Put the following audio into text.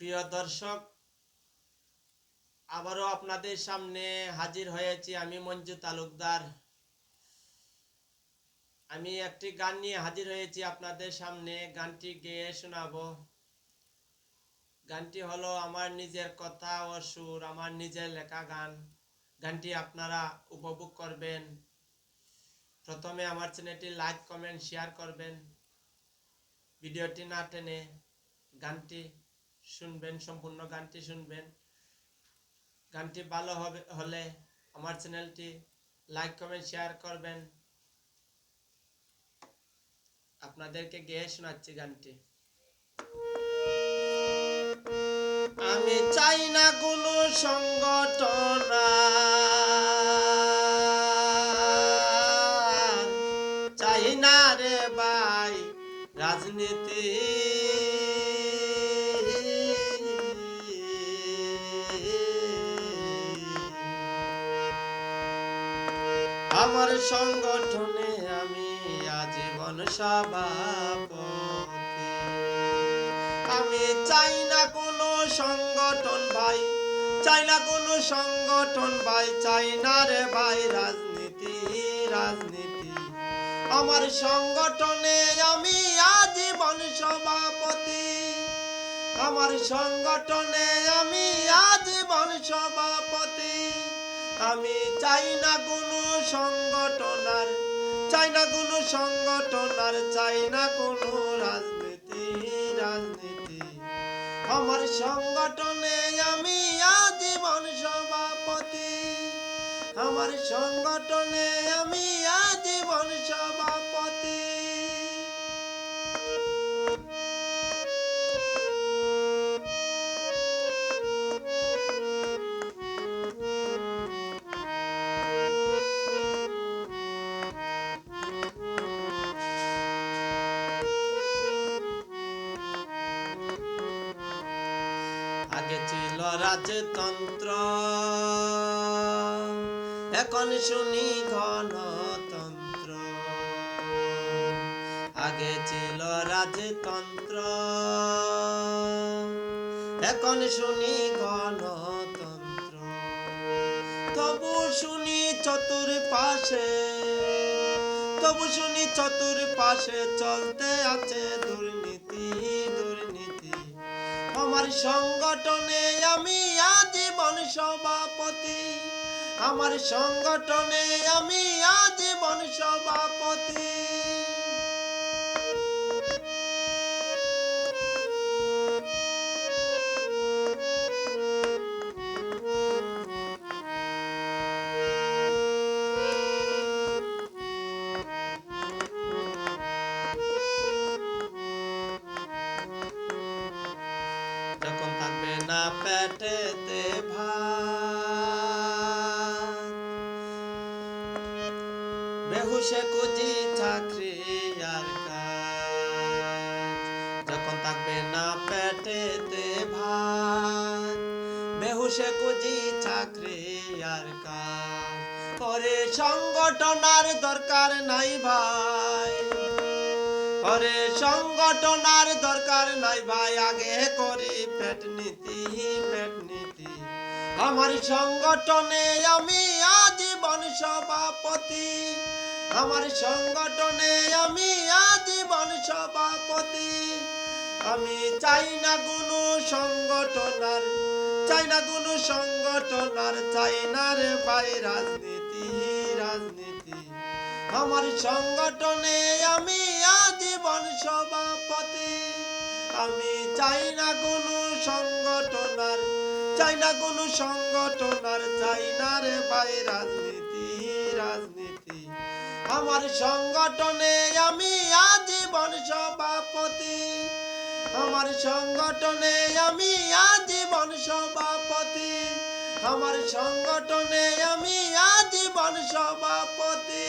প্রিয় দর্শক, আবারও আপনাদের সামনে হাজির হয়েছি আমি মঞ্জু তালুকদার। আমি একটি গান নিয়ে হাজির হয়েছি আপনাদের সামনে। গানটি গেয়ে শোনাবো। গানটি হলো আমার নিজের কথা ও সুর, আমার নিজের লেখা গান। গানটি আপনারা উপভোগ করবেন। প্রথমে আমার চ্যানেলটি লাইক, কমেন্ট, শেয়ার করবেন। ভিডিওটি না টেনে গানটি শুনবেন, সম্পূর্ণ গানটি শুনবেন। গানটি ভালো হলে আমার চ্যানেলটি লাইক, কমেন্ট, শেয়ার করবেন। আপনাদেরকে গেয়ে শোনাচ্ছি গানটি। আমি চাই না কোনো সংগঠন, চাই না রে ভাই রাজনীতি। আমার সংগঠনে আমি আজীবন সভাপতি। আমি চাই না কোনো সংগঠন ভাই, চাই না কোনো সংগঠন ভাই, চাই না রে ভাই রাজনীতি। রাজনীতি আমার সংগঠনে আমি আজীবন সভাপতি। আমার সংগঠনে আমি আজীবন সভাপতি। আমি চাই না কোনো সংগঠন আর, চাই না কোনো সংগঠন আর, চাই না কোনো রাজনীতি। রাজনীতি আমার সংগঠনে আমি আজীবন সভাপতি। আমার সংগঠনে আমি আজীবন সভাপতি। আগে ছিল রাজতন্ত্র, এখন শুনি গণতন্ত্র। আগে ছিল রাজতন্ত্র, এখন শুনি গণতন্ত্র। তবু শুনি চতুর্পাশে, তবু শুনি চতুর্পাশে চলতে আছে দুর্নীতি। দুর্নীতি আমার সংগঠনে আমি আজীবন সভাপতি। আমার সংগঠনে আমি আজীবন সভাপতি। যখন থাকবে না পেটেতে ভাত, বেহুশে খুঁজি চাকরি আর কাজ। যখন থাকবে না পেটেতে ভাত, বেহুশে খুঁজি চাকরি আর কাজ। পরে সংগঠনার দরকার নাই ভাই, পরে সংগঠনার দরকার নাই ভাই, আগে করি পেট নীতি। পেট নীতি আমার সংগঠনে আমি আজীবন সভাপতি। আমার সংগঠনে আমি আজীবন সভাপতি। আমি চাই না কোনো সংগঠনার, চাই না কোনো সংগঠনার, চাই না রে ভাই রাজনীতি। রাজনীতি আমার সংগঠনে আমি আজীবন সভাপতি। আমি চাই না কোনো সংগঠনার, চাই না কোনো সংগঠনার, চাই না রে ভাই রাজনীতি। রাজনীতি আমার সংগঠনে আমি আজীবন সভাপতি। আমার সংগঠনে আমি আজীবন সভাপতি। আমার সংগঠনে আমি আজীবন সভাপতি।